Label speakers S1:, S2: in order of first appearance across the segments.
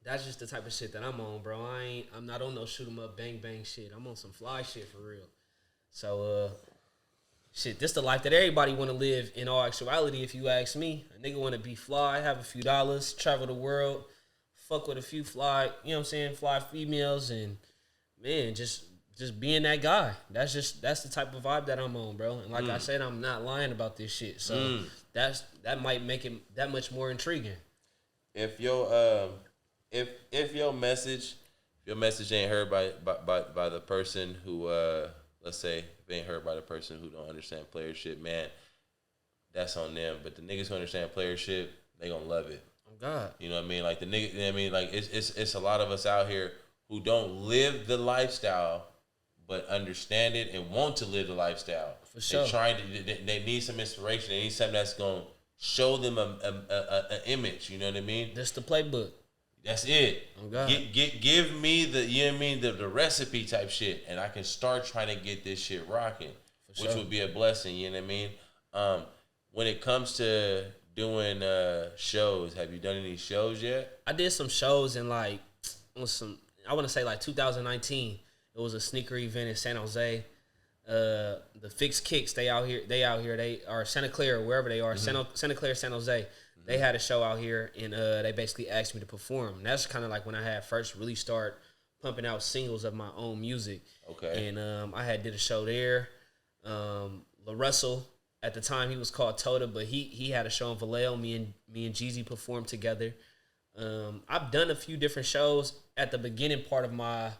S1: That's just the type of shit that I'm on, bro. I'm not on no shoot 'em up, bang bang shit. I'm on some fly shit for real. So shit, this the life that everybody want to live in all actuality. If you ask me, a nigga want to be fly, have a few dollars, travel the world, fuck with a few fly, you know what I'm saying, fly females, and man, just being that guy. That's the type of vibe that I'm on, bro. And like I said, I'm not lying about this shit. So that might make it that much more intriguing.
S2: If your message ain't heard by the person who let's say if it ain't heard by the person who don't understand playership, man, that's on them. But the niggas who understand playership, they gonna love it.
S1: Oh God.
S2: You know what I mean? Like the nigga, you know what I mean? Like it's a lot of us out here who don't live the lifestyle but understand it and want to live the lifestyle.
S1: For sure.
S2: They need some inspiration. They need something that's gonna show them a image. You know what I mean?
S1: That's the playbook.
S2: That's it.
S1: Oh God.
S2: Give me the, you know what I mean, the recipe type shit, and I can start trying to get this shit rocking, which would be a blessing. You know what I mean? When it comes to doing shows, have you done any shows yet?
S1: I did some shows in I want to say like 2019. It was a sneaker event in San Jose. The Fixed Kicks, they out here. They are Santa Clara, wherever they are. Santa Clara, San Jose. They had a show out here, and they basically asked me to perform. And that's kind of like when I had first really start pumping out singles of my own music.
S2: Okay.
S1: And I had did a show there. La Russell, at the time he was called Toda, but he had a show in Vallejo. Me and Geezy performed together. I've done a few different shows at the beginning part of my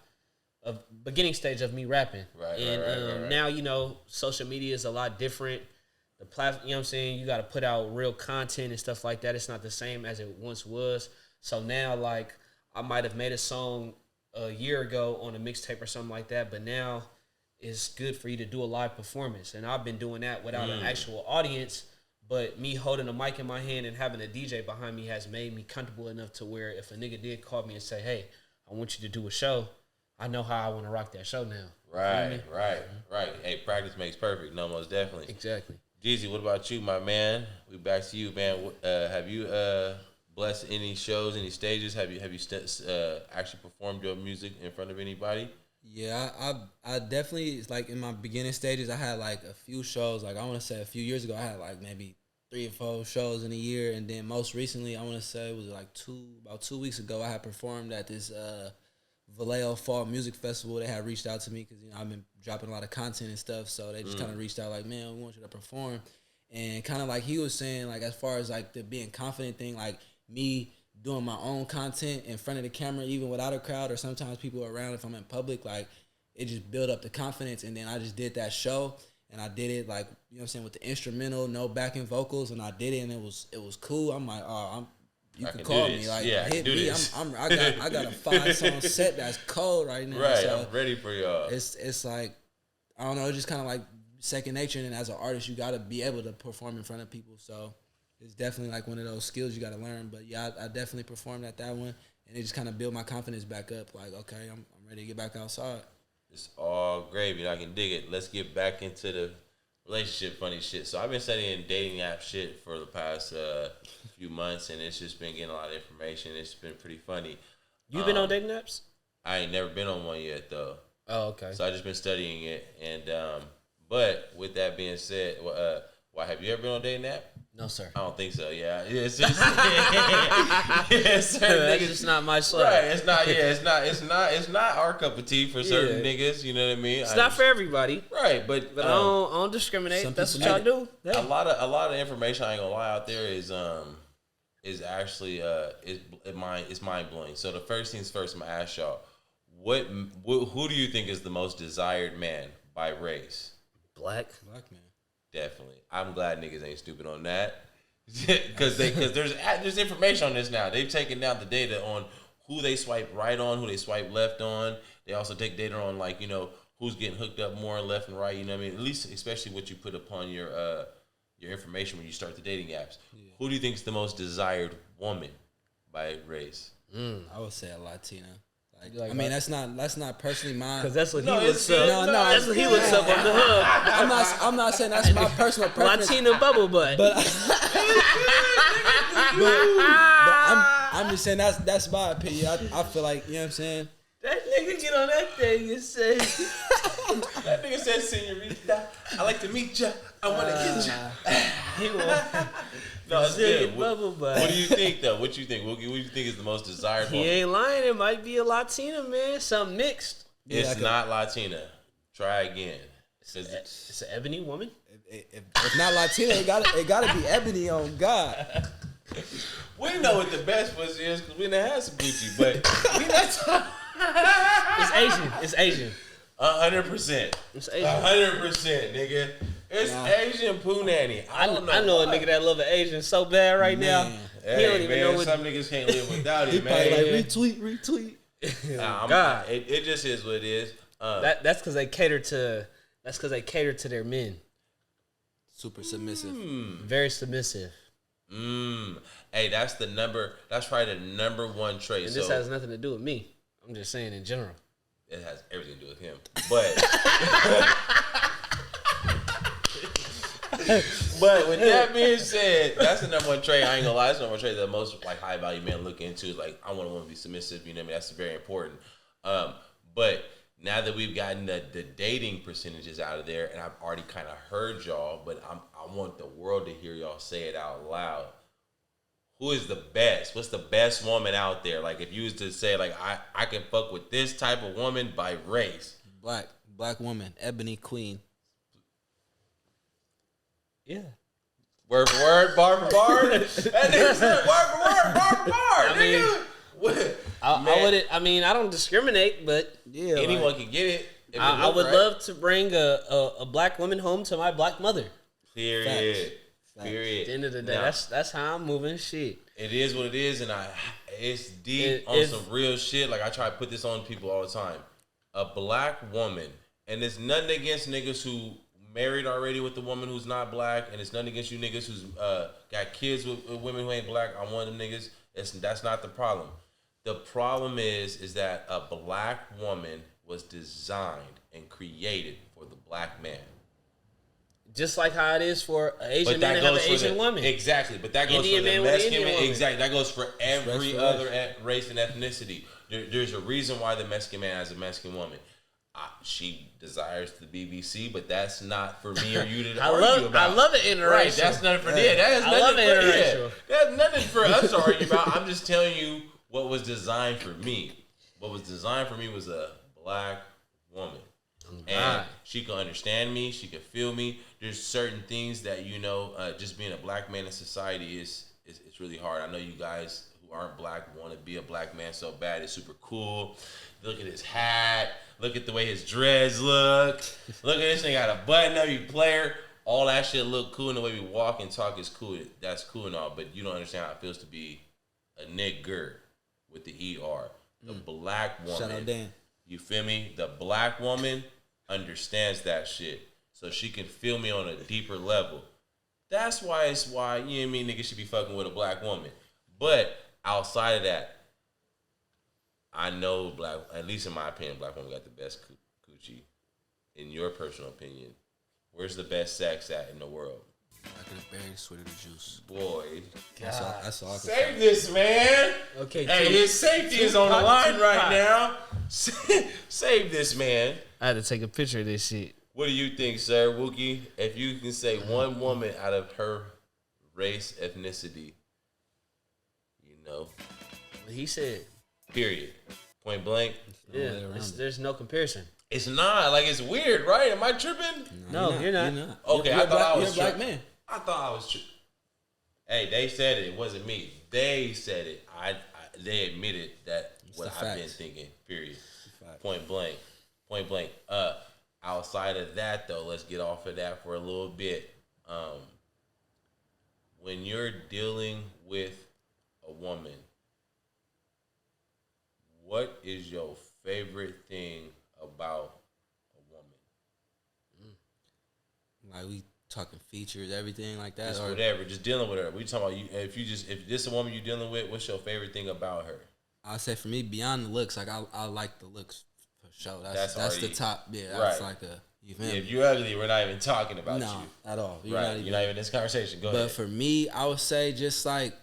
S1: beginning stage of me rapping.
S2: Right.
S1: Now, you know, social media is a lot different. The platform, you know what I'm saying? You got to put out real content and stuff like that. It's not the same as it once was. So now, like, I might have made a song a year ago on a mixtape or something like that, but now it's good for you to do a live performance. And I've been doing that without an actual audience, but me holding a mic in my hand and having a DJ behind me has made me comfortable enough to where if a nigga did call me and say, hey, I want you to do a show, I know how I want to rock that show now.
S2: Right. Hey, practice makes perfect. No, most definitely.
S1: Exactly.
S2: Geezy, what about you, my man? We back to you, man. Have you blessed any shows, any stages? Have you actually performed your music in front of anybody?
S3: Yeah, I definitely, like in my beginning stages, I had like a few shows. Like I want to say a few years ago, I had like maybe 3 or 4 shows in a year, and then most recently, I want to say it was like about 2 weeks ago, I had performed at this Vallejo Fall Music Festival. They had reached out to me because, you know, I've been dropping a lot of content and stuff, so they just kind of reached out like, man, we want you to perform. And kind of like he was saying, like as far as like the being confident thing, like me doing my own content in front of the camera, even without a crowd or sometimes people around if I'm in public, like it just built up the confidence. And then I just did that show, and I did it like, you know what I'm saying, with the instrumental, no backing vocals, and I did it, and it was cool. I'm like, oh, you can call me, like, hit me. I got a 5-song set that's cold right now.
S2: Right,
S3: so
S2: I'm ready for y'all.
S3: It's like, I don't know, it's just kind of like second nature. And as an artist, you got to be able to perform in front of people. So it's definitely like one of those skills you got to learn. But yeah, I definitely performed at that one, and it just kind of built my confidence back up. Like, okay, I'm ready to get back outside.
S2: It's all gravy. I can dig it. Let's get back into the relationship funny shit. So I've been studying dating app shit for the past few months, and it's just been getting a lot of information. It's been pretty funny.
S1: You been on dating apps?
S2: I ain't never been on one yet though.
S1: Oh, okay.
S2: So I just been studying it, and but with that being said, why have you ever been on a dating app?
S1: No, sir.
S2: I don't think so. Yeah, it's just
S1: that's just not my style.
S2: Right? It's not. Yeah, it's not our cup of tea for certain niggas. You know what I mean?
S1: It's not for everybody.
S2: Right, but
S1: I don't discriminate. That's what y'all do.
S2: Yeah. A lot of information, I ain't gonna lie, out there is actually it's mind blowing. So the first things first, I'm gonna ask y'all, who do you think is the most desired man by race?
S1: Black
S3: man.
S2: Definitely. I'm glad niggas ain't stupid on that. Because there's information on this now. They've taken down the data on who they swipe right on, who they swipe left on. They also take data on, like, you know, who's getting hooked up more left and right. You know what I mean? At least, especially what you put upon your information when you start the dating apps. Yeah. Who do you think is the most desired woman by race?
S3: I would say a Latina. I mean, that's not personally mine.
S1: Because that's what he looks up.
S3: No,
S1: that's what he looks up on the hub.
S3: I'm not saying that's my personal preference.
S1: Latina bubble butt.
S3: But I'm just saying that's my opinion. I feel like, you know what I'm saying?
S1: That nigga get on that thing and say,
S2: That nigga said, "Senorita, I like to meet ya. I want to get ya."
S1: he want
S2: No, it's good.
S1: bubble butt.
S2: What do you think though? What you think, Wookie? What do you think is the most desired
S1: He
S2: woman?
S1: ain't lying. It might be a Latina, man. Something mixed.
S2: It's not Latina. Try again.
S1: It's an ebony woman.
S3: If not Latino, it gotta be ebony on God.
S2: We know what the best pussy is because we done had some Gucci, but we not talking.
S1: It's Asian. It's Asian.
S2: 100%.
S1: It's Asian.
S2: 100%, nigga. It's Asian poo nanny. I don't know.
S1: I know a nigga that love an Asian so bad right now.
S2: Hey,
S1: He don't even know what.
S2: some niggas can't live without
S3: He
S2: it,
S3: probably
S2: man.
S3: like retweet.
S1: God.
S2: It just is what it is.
S1: That's because they cater to. That's because they cater to their men.
S3: Super submissive.
S1: Very submissive.
S2: Hey, that's probably the number one trait.
S1: And this has nothing to do with me. I'm just saying in general.
S2: It has everything to do with him. But but with that being said, that's the number one trait. I ain't gonna lie, that's the number one trait that most like high value men look into is like, I want a woman to be submissive, you know what I mean? That's very important. But now that we've gotten the dating percentages out of there, and I've already kind of heard y'all, but I want the world to hear y'all say it out loud. Who is the best? What's the best woman out there? Like, if you was to say, like, I can fuck with this type of woman by race.
S3: Black woman, ebony queen.
S1: Yeah.
S2: Word for word, bar for bar. That nigga said word for word, bar for bar. Nigga.
S1: I wouldn't. I mean, I don't discriminate, but
S3: Yeah,
S2: anyone can get it.
S1: I would love to bring a black woman home to my black mother.
S2: Period.
S3: Facts.
S2: Period.
S1: At the end of the day, that's how I'm moving. Shit.
S2: It is what it is, and it's deep on some real shit. Like, I try to put this on people all the time. A black woman, and it's nothing against niggas who married already with the woman who's not black, and it's nothing against you niggas who's got kids with women who ain't black. I'm one of them niggas. That's not the problem. The problem is that a black woman was designed and created for the black man.
S1: Just like how it is for an Asian man to have an Asian woman.
S2: Exactly, but that goes
S1: Indian
S2: for the
S1: man with
S2: Mexican
S1: Indian
S2: man.
S1: woman.
S2: Exactly, that goes for every other race and ethnicity. There's a reason why the Mexican man has a Mexican woman. She desires the BBC, but that's not for me or you to argue about.
S1: I love it interracial.
S2: Right, that's nothing for them.
S1: I love it interracial.
S2: That's nothing for us to argue about. I'm just telling you what was designed for me. What was designed for me was a black woman. And she can understand me. She can feel me. There's certain things that, just being a black man in society is it's really hard. I know you guys who aren't black want to be a black man so bad. It's super cool. Look at his hat. Look at the way his dreads look. Look at this thing got a button up, you player. All that shit look cool, and the way we walk and talk is cool. That's cool and all, but you don't understand how it feels to be a nigger with the ER. The black woman.
S3: Shout out Dan.
S2: You feel me? The black woman understands that shit. So she can feel me on a deeper level. That's why you know what I mean, niggas should be fucking with a black woman. But outside of that, I know at least in my opinion, black women got the best coochie. In your personal opinion, where's the best sex at in the world?
S3: Black of the berry, sweet of the juice.
S2: Boy.
S3: That's all I can
S2: Save this, man.
S1: Okay.
S2: Hey, his safety is on the line right now. Save this, man.
S1: I had to take a picture of this shit.
S2: What do you think, sir, Wookie? If you can say one woman out of her race, ethnicity,
S1: He said.
S2: Period. Point blank.
S1: Yeah, there's no comparison.
S2: It's not. Like, it's weird, right? Am I tripping?
S1: No, you're not.
S2: Okay,
S3: you're
S2: I thought I was
S3: a black man.
S2: I thought I was tripping. Hey, they said it. It wasn't me. They said it. They admitted that what I've been thinking. Period. Point blank. Point blank. Outside of that, though, let's get off of that for a little bit. When you're dealing with a woman, what is your favorite thing about a woman?
S3: Like, we talking features, everything like that?
S2: Just whatever, just dealing with her. We talking about you. If this is a woman you're dealing with, what's your favorite thing about her?
S3: I'll say for me, beyond the looks, like I like the looks for sure. That's
S2: already,
S3: the top. Yeah, that's
S2: right.
S3: like a. You feel
S2: Yeah,
S3: me?
S2: if you're ugly, we're not even talking about
S3: no,
S2: you.
S3: At all.
S2: You're not even in this conversation. Go ahead.
S3: But for me, I would say just like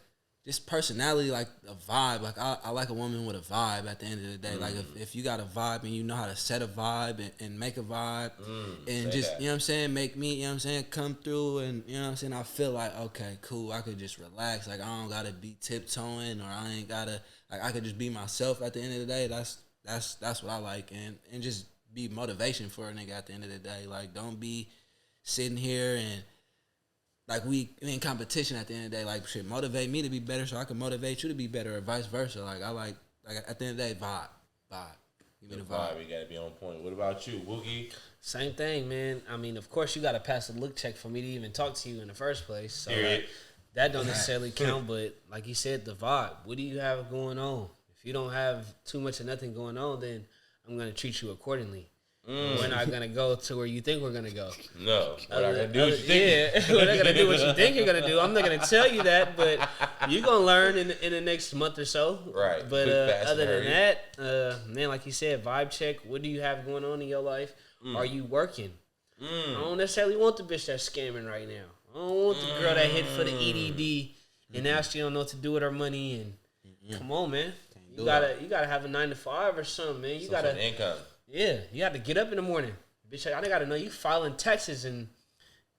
S3: just personality, like a vibe. Like I like a woman with a vibe at the end of the day. Like if you got a vibe and you know how to set a vibe and make a vibe and just, you know what I'm saying, make me, you know what I'm saying, come through and, you know what I'm saying, I feel like, okay, cool, I could just relax. Like I don't gotta be tiptoeing or I ain't gotta, like I could just be myself at the end of the day. That's what I like. And just be motivation for a nigga at the end of the day. Like don't be sitting here and like we in competition at the end of the day. Like shit, motivate me to be better so I can motivate you to be better, or vice versa. Like I like at the end of the day, vibe. Give me the vibe.
S2: We gotta be on point. What about you, Woogie?
S1: Same thing, man. I mean, of course, you got to pass a look check for me to even talk to you in the first place. So that don't necessarily count. But like you said, the vibe. What do you have going on? If you don't have too much of nothing going on, then I'm gonna treat you accordingly. We're not gonna go to where you think we're gonna go.
S2: No, we're not gonna do what you think.
S1: Yeah, we're not gonna do what you think you're gonna do. I'm not gonna tell you that, but you're gonna learn in the next month or so.
S2: Right.
S1: But other than that, man, like you said, vibe check. What do you have going on in your life? Are you working? I don't necessarily want the bitch that's scamming right now. I don't want the girl that hit for the EDD and now she don't know what to do with her money. And come on, man, you gotta have a 9 to 5 or something, man. You gotta
S2: income.
S1: Yeah, you have to get up in the morning. Bitch, I got to know you filing taxes in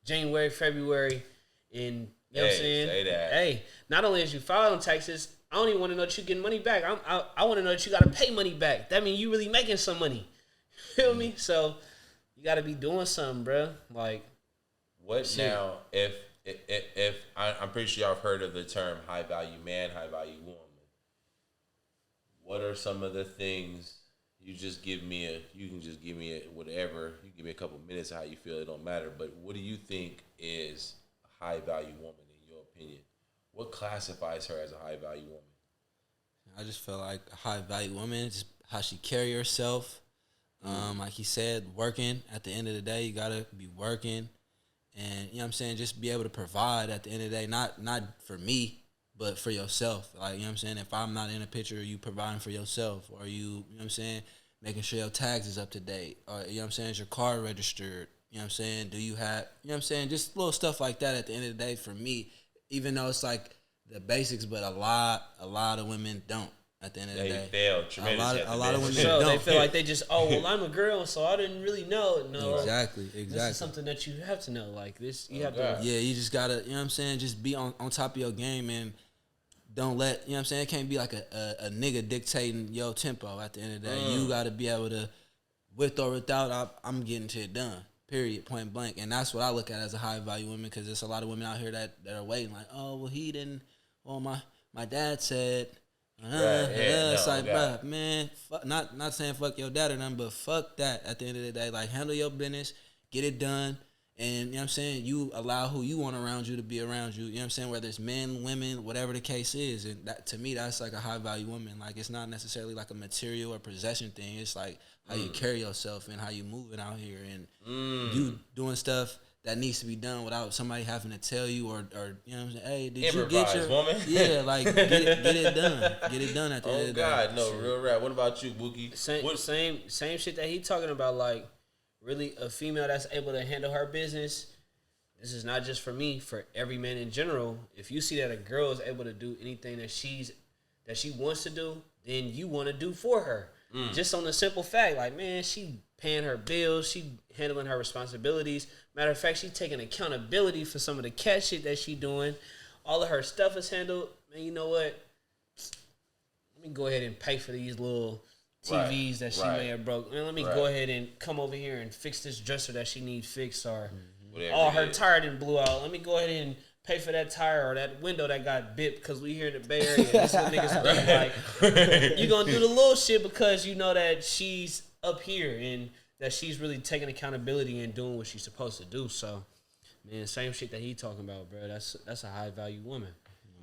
S1: January, February, and you know what I'm saying?
S2: Say that.
S1: Hey, not only is you filing taxes, I don't even want to know that you getting money back. I want to know that you got to pay money back. That means you really making some money. Feel me? So you got to be doing something, bro. Like,
S2: what shit. Now? If I'm pretty sure y'all have heard of the term high value man, high value woman. What are some of the things? You can just give me whatever. You give me a couple minutes of how you feel. It don't matter. But what do you think is a high value woman in your opinion? What classifies her as a high value woman?
S3: I just feel like a high value woman is how she carry herself. Like he said, working. At the end of the day, you gotta be working, and you know what I'm saying. Just be able to provide at the end of the day. Not for me, but for yourself. Like, you know what I'm saying? If I'm not in a picture, you providing for yourself, or you know what I'm saying, making sure your tags is up to date, or, you know what I'm saying, is your car registered, you know what I'm saying, do you have, you know what I'm saying, just little stuff like that at the end of the day for me, even though it's like the basics, but a lot of women don't at the end of the day.
S2: They fail tremendously.
S3: A lot of women
S1: don't. They
S3: don't.
S1: feel like they just, well, I'm a girl, so I didn't really know. No.
S3: Exactly.
S1: This is something that you have to know. Like this, you have to.
S3: Yeah, you just gotta, you know what I'm saying, just be on top of your game and don't let, you know what I'm saying, it can't be like a nigga dictating your tempo at the end of the day. You got to be able to, with or without, I'm getting shit done, period, point blank. And that's what I look at as a high-value woman, because there's a lot of women out here that are waiting, like, oh, well, he didn't, well, my dad said, it's like, bruh, man, not saying fuck your dad or nothing, but fuck that at the end of the day. Like, handle your business, get it done. And, you know what I'm saying, you allow who you want around you to be around you. You know what I'm saying, whether it's men, women, whatever the case is. And that, to me, that's like a high-value woman. Like, it's not necessarily like a material or possession thing. It's like how you carry yourself and how you moving out here. And you doing stuff that needs to be done without somebody having to tell you or you know what I'm saying, hey, did you get your...
S2: woman?
S3: Yeah, like, get it done. Get it done at the end of the day.
S2: Oh, God, no, real rap. What about you, Bookie?
S1: Same shit that he talking about, like, really, a female that's able to handle her business. This is not just for me, for every man in general. If you see that a girl is able to do anything that she wants to do, then you want to do for her. Just on the simple fact, like, man, she paying her bills, she handling her responsibilities. Matter of fact, she taking accountability for some of the cat shit that she doing. All of her stuff is handled. Man, you know what? Let me go ahead and pay for these little TVs that she may have broke. Man, let me go ahead and come over here and fix this dresser that she needs fixed, or her tire didn't blew out. Let me go ahead and pay for that tire or that window that got bit because we here in the Bay Area. That's what niggas do. Like, you gonna do the little shit because you know that she's up here and that she's really taking accountability and doing what she's supposed to do. So, man, same shit that he talking about, bro. That's a high value woman.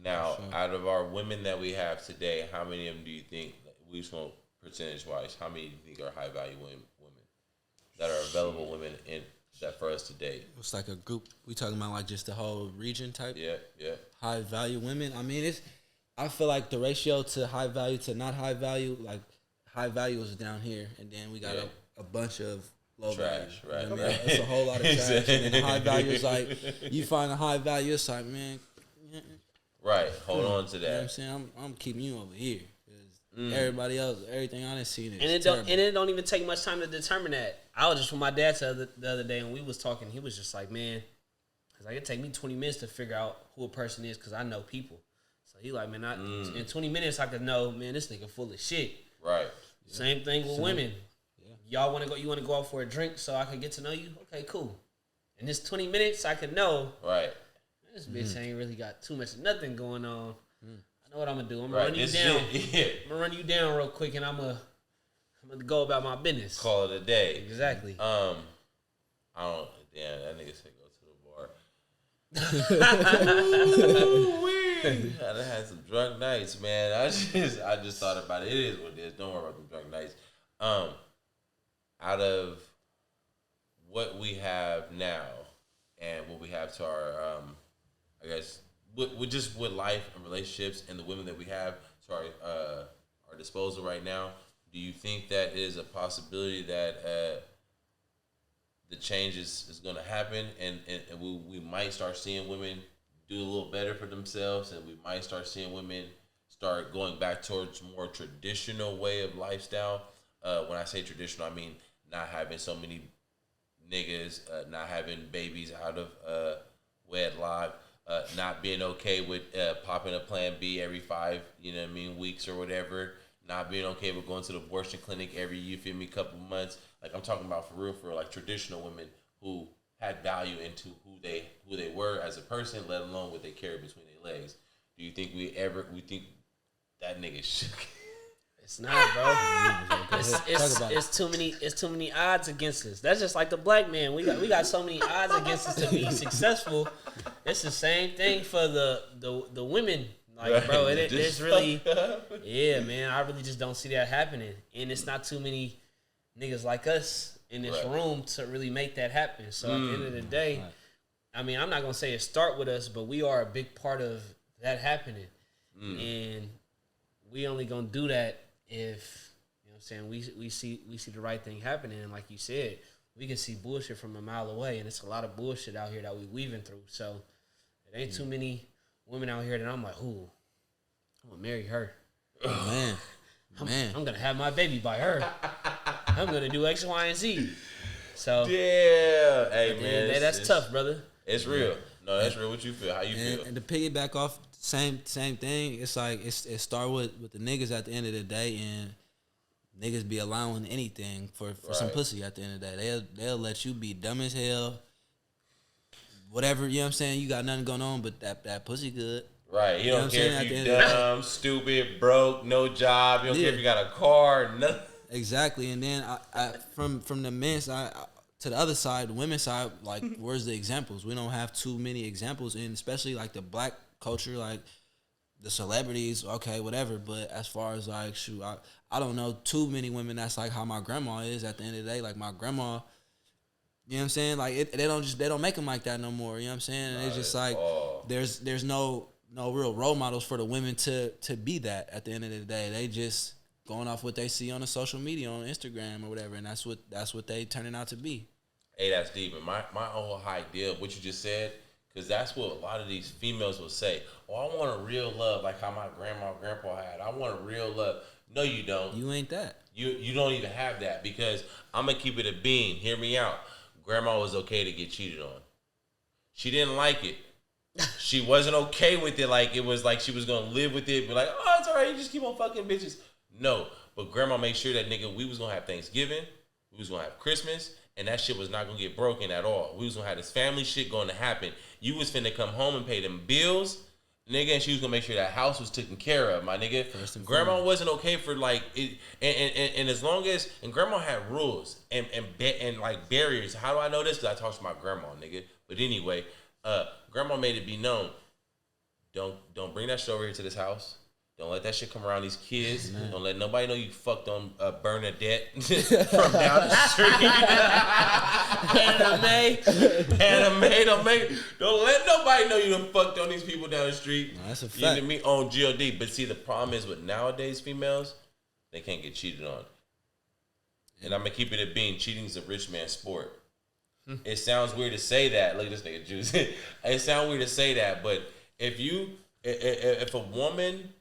S2: Now, out of our women that we have today, how many of them do you think we smoke? Percentage-wise, how many do you think are high-value women that are available women in that for us to date?
S3: It's like a group. We talking about like just the whole region type?
S2: Yeah.
S3: High-value women. I mean, I feel like the ratio to high value to not high value, like high value is down here, and then we got a bunch of low
S2: trash,
S3: value.
S2: right?
S3: You know what I mean? It's a whole lot of trash, and then the high value is like, you find a high value, it's like, man.
S2: Right. Hold on to
S3: You know what I'm
S2: that.
S3: saying? I'm keeping you over here. Everybody else, everything I done seen is
S1: And
S3: terrible.
S1: it don't even take much time to determine that. I was just with my dad the other day, and we was talking. He was just like, man, cause like it take me 20 minutes to figure out who a person is, cause I know people. So he like, man, in 20 minutes I could know, man, this nigga full of shit.
S2: Right.
S1: Same thing with women. Yeah. Y'all want to go? You want to go out for a drink so I can get to know you? Okay, cool. In this 20 minutes, I could know.
S2: Right.
S1: This bitch ain't really got too much of nothing going on. I know what I'm gonna do. I'm gonna
S2: Right.
S1: run you
S2: This
S1: down.
S2: shit, yeah.
S1: I'm gonna run you down real quick, and I'm gonna go about my business.
S2: Call it a day.
S1: Exactly.
S2: I don't. Damn, that nigga said go to the bar. Ooh-wee. I done had some drunk nights, man. I just thought about it. It is what it is. Don't worry about the drunk nights. Out of what we have now and what we have to our, I guess, with life and relationships and the women that we have to our disposal right now, do you think that is a possibility that the change is going to happen and we might start seeing women do a little better for themselves, and we might start seeing women start going back towards more traditional way of lifestyle? When I say traditional, I mean not having so many niggas, not having babies out of wedlock, not being okay with popping a Plan B every 5, weeks or whatever. Not being okay with going to the abortion clinic every, couple months. Like, I'm talking about for real, like traditional women who had value into who they were as a person, let alone what they carried between their legs. Do you think we think that nigga shook?
S1: It's not, bro. It's too many odds against us. That's just like the black man. We got so many odds against us to be successful. It's the same thing for the women. Like, right. Bro, it's really, yeah, man. I really just don't see that happening, and it's not too many niggas like us in this room to really make that happen. So at the end of the day, I mean, I'm not gonna say it start with us, but we are a big part of that happening, and we only gonna do that if, you know what I'm saying, we see the right thing happening. And like you said, we can see bullshit from a mile away, and it's a lot of bullshit out here that we weaving through. So it ain't too many women out here that I'm like, ooh, I'm gonna marry her.
S3: Man.
S1: I'm gonna have my baby by her. I'm gonna do X, Y, and Z. So
S2: yeah, hey man,
S1: that's tough, brother.
S2: It's real. No, that's real. What you feel? How you feel?
S3: And to piggyback off same thing, it's like it start with the niggas at the end of the day, and niggas be allowing anything for some pussy at the end of the day. They'll let you be dumb as hell. Whatever, you know what I'm saying? You got nothing going on, but that pussy good.
S2: Right. He don't care if you dumb, stupid, broke, no job. You don't care if you got a car, nothing.
S3: Exactly. And then I from the men's side to the other side, the women's side, like, where's the examples? We don't have too many examples, and especially like the black culture, like the celebrities, okay, whatever. But as far as like, shoot, I don't know too many women that's like how my grandma is at the end of the day. Like my grandma, you know what I'm saying? Like they don't make them like that no more. You know what I'm saying? And it's just like there's no real role models for the women to be that at the end of the day. They just going off what they see on the social media, on Instagram or whatever, and that's what they turning out to be.
S2: Hey, that's deep. And my whole idea of what you just said, because that's what a lot of these females will say. Oh, I want a real love like how my grandma and grandpa had. I want a real love. No, you don't.
S3: You ain't that.
S2: You don't even have that, because I'm going to keep it a bean. Hear me out. Grandma was okay to get cheated on. She didn't like it. She wasn't okay with it. Like, it was like she was going to live with it. Be like, oh, it's all right. You just keep on fucking bitches. No. But grandma made sure that, nigga, we was going to have Thanksgiving. We was going to have Christmas. And that shit was not going to get broken at all. We was going to have this family shit going to happen. You was finna come home and pay them bills, nigga, and she was going to make sure that house was taken care of, my nigga. Grandma wasn't okay for, like, it. And as long as, and grandma had rules and like barriers. How do I know this? Because I talked to my grandma, nigga. But anyway, grandma made it be known. Don't bring that shit over here to this house. Don't let that shit come around these kids. Man. Don't let nobody know you fucked on Bernadette from down the street. Anime. Don't let nobody know you done fucked on these people down the street.
S3: No, that's a fact.
S2: You know what I mean? On G.O.D. But see, the problem is with nowadays females, they can't get cheated on. And I'm going to keep it a bean. Cheating is a rich man's sport. It sounds weird to say that. Look at this nigga juice. It sounds weird to say that, but if you if a woman,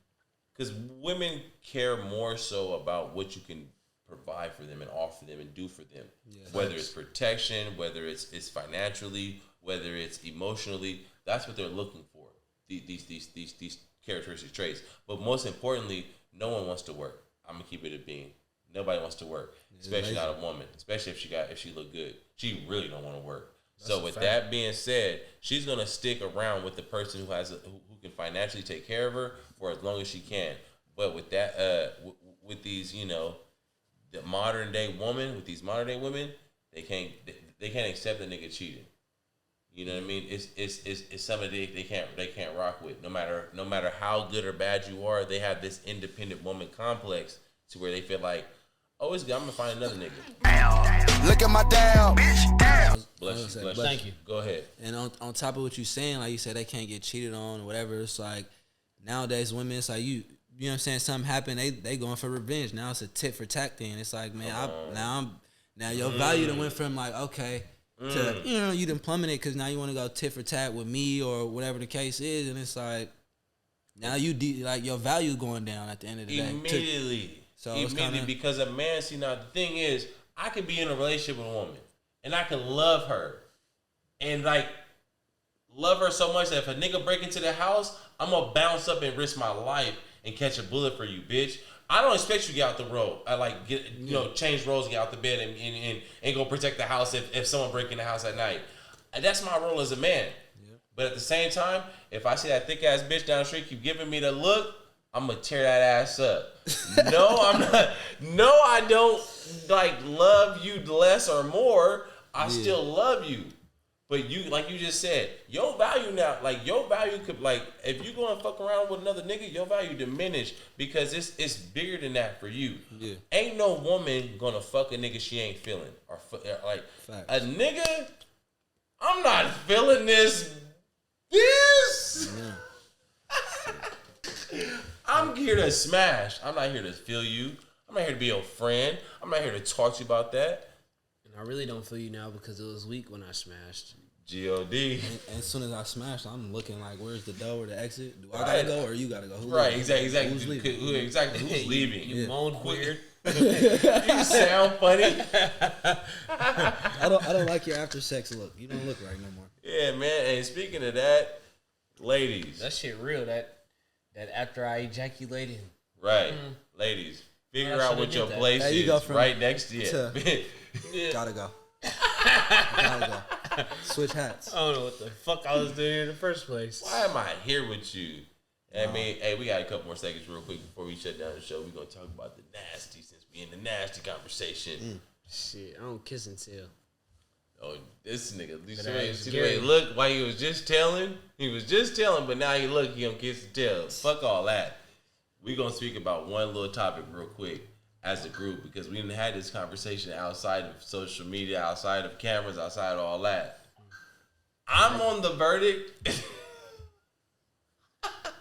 S2: because women care more so about what you can provide for them and offer them and do for them, whether it's protection, whether it's financially, whether it's emotionally. That's what they're looking for. These characteristic traits. But most importantly, no one wants to work. I'm gonna keep it a bean. Nobody wants to work, especially not a woman. Especially if she look good. She really don't want to work. So with that being said, she's gonna stick around with the person who has who can financially take care of her for as long as she can. But with that, with these, the modern day woman, with these modern day women, they can't accept a nigga cheating. You know what I mean? It's something they can't rock with. No matter how good or bad you are, they have this independent woman complex to where they feel like, oh, it's good. I'm gonna find another nigga.
S4: Look at my dad, bitch.
S2: Bless you.
S1: Thank you.
S2: Go ahead.
S3: And on top of what you're saying, like you said, they can't get cheated on or whatever. It's like nowadays women, it's like you know what I'm saying. Something happened, they going for revenge. Now it's a tit for tat thing. It's like, man, now your value done went from like okay. To you done plummeted because now you want to go tit for tat with me or whatever the case is, and it's like now like your value going down at the end of the day
S2: immediately. Because a man, see, now the thing is, I could be in a relationship with a woman and I can love her and like love her so much that if a nigga break into the house, I'm gonna bounce up and risk my life and catch a bullet for you, bitch. I don't expect you to get out the road. I like change roles, get out the bed, and go protect the house if someone break in the house at night. And that's my role as a man. Yeah. But at the same time, if I see that thick ass bitch down the street keep giving me the look, I'm gonna tear that ass up. No, I'm not. No, I don't like love you less or more. I still love you. But you, like you just said, your value now, like your value could, like if you go and fuck around with another nigga, your value diminish because it's bigger than that for you. Yeah. Ain't no woman gonna fuck a nigga she ain't feeling or like facts. A nigga. I'm not feeling this. Yeah. I'm here to smash. I'm not here to feel you. I'm not here to be your friend. I'm not here to talk to you about that.
S1: I really don't feel you now because it was weak when I smashed.
S2: G-O-D.
S3: And as soon as I smashed, I'm looking like, where's the door or the exit? Do I gotta go or you gotta go?
S2: Exactly.
S3: Who's leaving?
S2: Who's leaving?
S1: You moan weird.
S2: You sound funny.
S3: I don't like your after sex look. You don't look right no more.
S2: Yeah, man. And speaking of that, ladies.
S1: That shit real. That after I ejaculated.
S2: Right. Ladies. Figure out what your place is right next to you.
S3: Gotta go. Switch hats.
S1: I don't know what the fuck I was doing in the first place.
S2: Why am I here with you? I mean, hey, we got a couple more seconds real quick before we shut down the show. We're going to talk about the nasty since we in the nasty conversation.
S1: Shit, I don't kiss and tell.
S2: Oh, this nigga. See the way he looked while he was just telling? He was just telling, but now he look, he don't kiss and tell. Fuck all that. We're going to speak about one little topic real quick as a group because we didn't have this conversation outside of social media, outside of cameras, outside of all that. I'm on the verdict.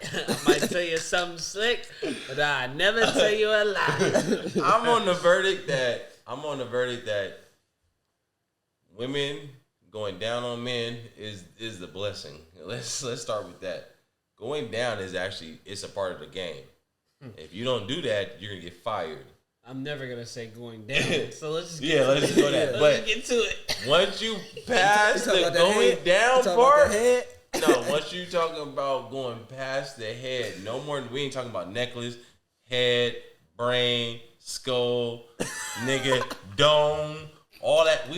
S1: I might tell you something slick, but I never tell you a lie.
S2: I'm on the verdict that women going down on men is the blessing. Let's start with that. Going down is actually it's a part of the game. If you don't do that, you're gonna get fired.
S1: I'm never gonna say going down. So let's just
S2: let's just go that.
S1: Let's get to it.
S2: Once you pass the going down part, once you talking about going past the head, no more. We ain't talking about necklace, head, brain, skull, nigga, dome, all that.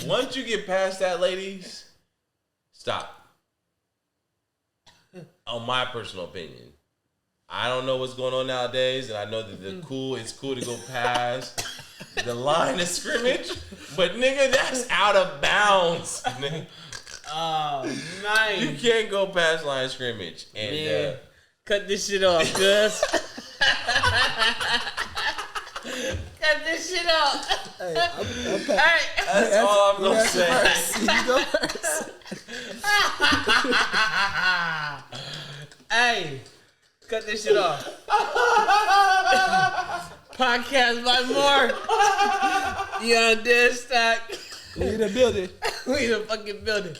S2: Once you get past that, ladies, stop. On my personal opinion. I don't know what's going on nowadays, and I know that it's cool to go past the line of scrimmage, but nigga, that's out of bounds. Nigga.
S1: Oh, nice.
S2: You can't go past line of scrimmage. And
S1: cut this shit off, cuz. Cut this shit off.
S2: That's all I'm gonna say.
S3: You go first.
S1: Hey. Cut this shit off. Podcast by Mark. You on Deadstock.
S3: We in the building.
S1: We in the fucking building.